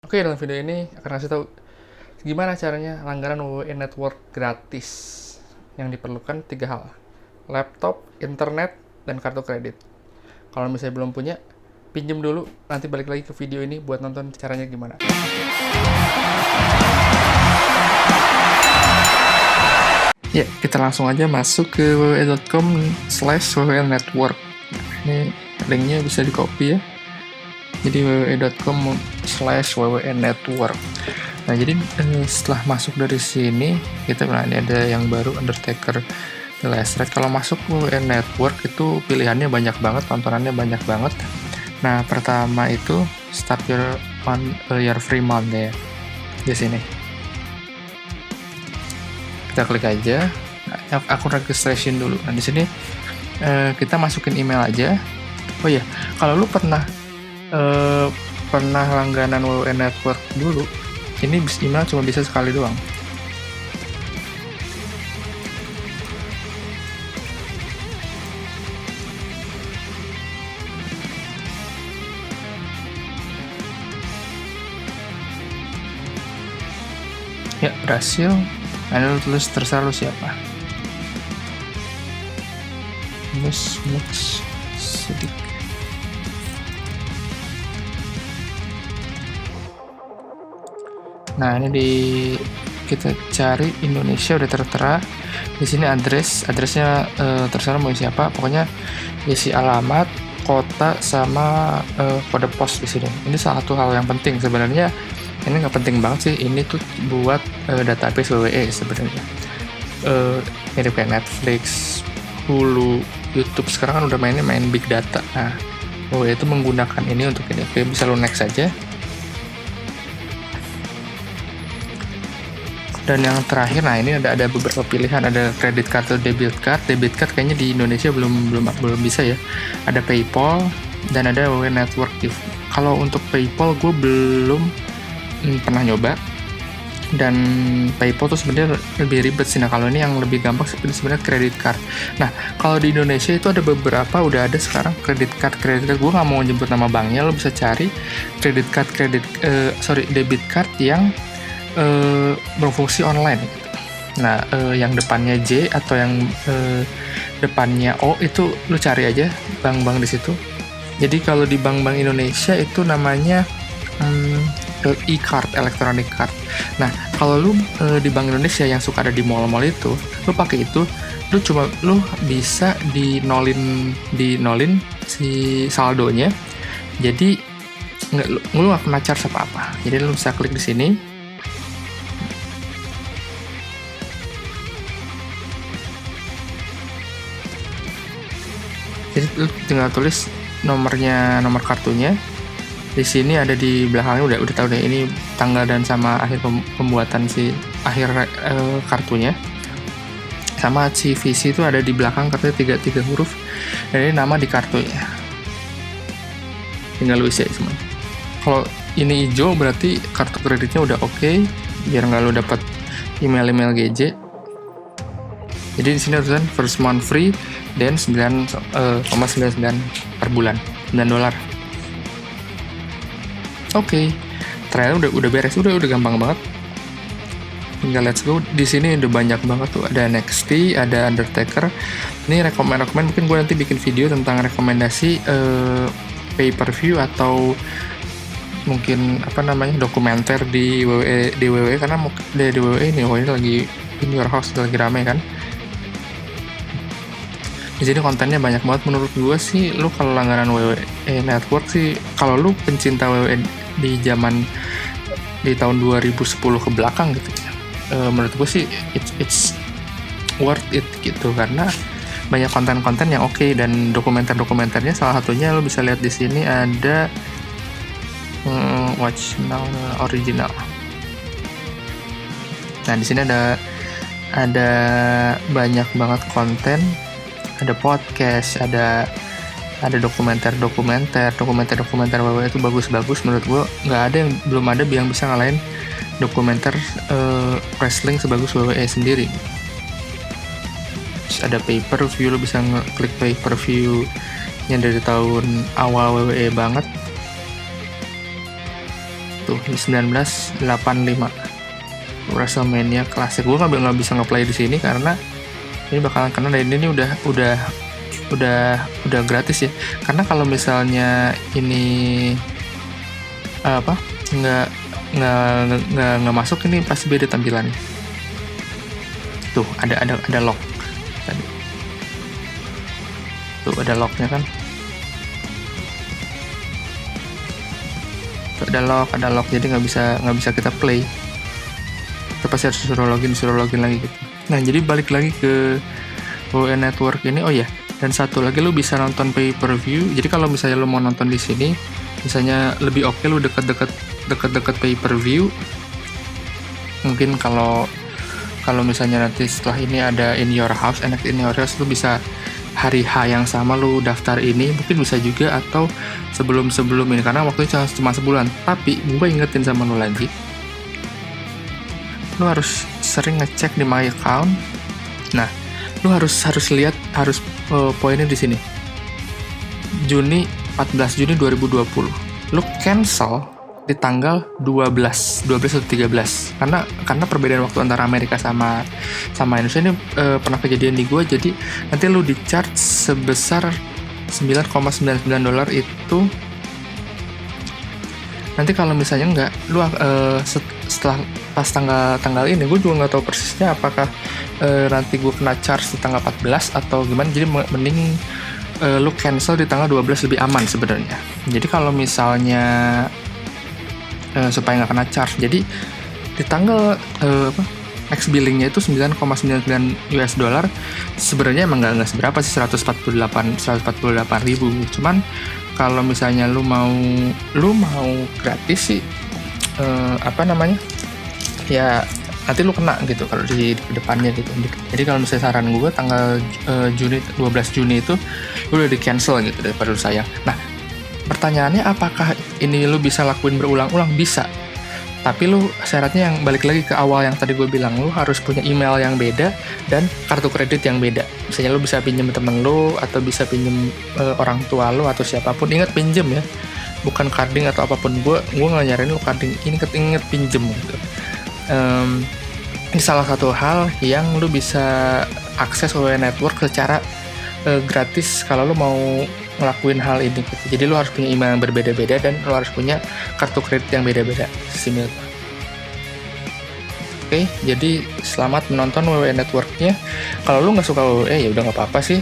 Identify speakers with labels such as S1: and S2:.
S1: Oke, dalam video ini akan kasih tahu gimana caranya langganan WWE Network gratis. Yang diperlukan 3 hal: laptop, internet, dan kartu kredit. Kalau misalnya belum punya, pinjem dulu, nanti balik lagi ke video ini buat nonton caranya gimana. Ya, kita langsung aja masuk ke www.com/wwnetwork. Ini linknya bisa di copy ya. Jadi www.com/wwnetwork. Nah, jadi setelah masuk dari sini, kita ini ada yang baru, Undertaker The Last Ride. Kalau masuk WWN Network itu pilihannya banyak banget, tontonannya banyak banget. Nah, pertama itu start your free month ya. Di sini. Kita klik aja. Nah, akun registration dulu. Nah, di sini kita masukin email aja. Oh iya, kalau lu pernah langganan WWN Network dulu, ini email cuma bisa sekali doang. Ya, berhasil. Ada tulis terserah lu siapa. Terus sedikit. Nah, ini kita cari Indonesia udah tertera. Di sini addressnya terserah mau siapa. Pokoknya isi alamat, kota, sama kode pos di sini. Ini salah satu hal yang penting sebenarnya. Ini nggak penting banget sih. Ini tuh buat database WWE sebenarnya. Mirip kayak Netflix, Hulu, YouTube sekarang kan udah main big data. Nah, WWE itu menggunakan ini untuk ini. Oke, bisa lo next aja. Dan yang terakhir, nah ini ada beberapa pilihan, ada credit card atau debit card. Debit card kayaknya di Indonesia belum bisa ya. Ada PayPal dan ada WWE Network Gift. Kalau untuk PayPal gue belum pernah nyoba, dan PayPal tuh sebenarnya lebih ribet sih. Nah, kalau ini yang lebih gampang sebenarnya credit card. Nah, kalau di Indonesia itu ada beberapa udah ada sekarang credit card. Gue nggak mau nyebut nama banknya, lo bisa cari debit card yang berfungsi online. Nah, yang depannya J atau yang depannya O itu lu cari aja bank-bank di situ. Jadi kalau di bank-bank Indonesia itu namanya e-card, electronic card. Nah, kalau lu di Bank Indonesia yang suka ada di mall-mall itu, lu pakai itu, lu bisa dinolin si saldonya. Jadi lu nggak kena charge apa-apa. Jadi lu bisa klik di sini. Jadi lu tinggal tulis nomor kartunya. Di sini ada di belakangnya udah tahu deh ini tanggal dan sama akhir pembuatan si akhir kartunya. Sama CVC itu ada di belakang kartunya 3 huruf. Dan ini nama di kartunya. Tinggal lu isi semua. Kalau ini hijau berarti kartu kreditnya udah oke, biar nggak lu dapat email GJ. Jadi di sini tulisan first month free dan 9,99 per bulan, $9. Oke. Ternyata udah beres, udah gampang banget. Tinggal let's go. Di sini udah banyak banget tuh, ada NXT, ada Undertaker. Ini rekomend mungkin gue nanti bikin video tentang rekomendasi pay per view atau mungkin dokumenter di WWE karena di WWE ini lagi in your house, lagi rame kan. Di sini kontennya banyak banget. Menurut gue sih, lu kalau langganan WWE Network sih, kalau lu pencinta WWE di tahun 2010 ke belakang gitu ya, menurut gue sih it's worth it gitu, karena banyak konten-konten yang oke, dan dokumenter-dokumenternya salah satunya lu bisa lihat di sini ada Watch Now Original. Nah, di sini ada banyak banget konten. Ada podcast, ada dokumenter WWE itu bagus-bagus. Menurut gue belum ada yang bisa ngalahin dokumenter wrestling sebagus WWE sendiri. Terus ada pay per view, lo bisa ngeklik pay per view yang dari tahun awal WWE banget. tuh di 1985 WrestleMania Classic. Gue nggak bisa ngeplay di sini karena ini bakalan kena, dan ini udah gratis ya. Karena kalau misalnya ini nggak masuk, ini pasti beda tampilannya. Tuh ada lock tadi. Tuh ada locknya kan. Tuh ada lock, jadi nggak bisa kita play. Kita pasti harus suruh login lagi gitu. Nah, jadi balik lagi ke WWE Network ini. Oh ya, dan satu lagi, lu bisa nonton pay per view. Jadi kalau misalnya lu mau nonton di sini, misalnya lebih oke lu deket pay per view. Mungkin kalau misalnya nanti setelah ini ada In Your House, NXT In Your House, lu bisa hari H yang sama lu daftar ini, mungkin bisa juga, atau sebelum ini, karena waktunya cuma sebulan. Tapi gue ingetin sama lu lagi, lu harus sering ngecek di my account. Nah, lu harus lihat, poinnya di sini. Juni 14 Juni 2020. Lu cancel di tanggal 12 atau 13. Karena perbedaan waktu antara Amerika sama Indonesia ini pernah kejadian di gua. Jadi nanti lu di charge sebesar $9,99 itu. Nanti kalau misalnya enggak, lu setelah pas tanggal ini, gue juga nggak tahu persisnya apakah nanti gue kena charge di tanggal 14 atau gimana. Jadi mending lu cancel di tanggal 12 lebih aman sebenarnya. Jadi kalau misalnya supaya nggak kena charge, jadi di tanggal next billingnya itu $9,99 sebenarnya emang nggak seberapa sih, 148.000. Cuman kalau misalnya lu mau gratis sih, ya nanti lu kena gitu kalau di depannya gitu. Jadi kalau misalnya saran gue, tanggal 12 Juni itu lu udah di cancel gitu daripada lu sayang. Nah, pertanyaannya, apakah ini lu bisa lakuin berulang-ulang? Bisa. Tapi lu syaratnya yang balik lagi ke awal yang tadi gue bilang, lu harus punya email yang beda dan kartu kredit yang beda. Misalnya lu bisa pinjem temen lu, atau bisa pinjem orang tua lu, atau siapapun. Ingat pinjem ya, bukan carding atau apapun. Gue nggak nyaranin lu carding, inget pinjem gitu. Ini salah satu hal yang lu bisa akses WWE Network secara gratis kalau lu mau ngelakuin hal ini gitu. Jadi lu harus punya email yang berbeda-beda, dan lu harus punya kartu kredit yang beda-beda. Simil. Oke, jadi selamat menonton WWE Network-nya. Kalau lu nggak suka WWE, ya udah nggak apa-apa sih.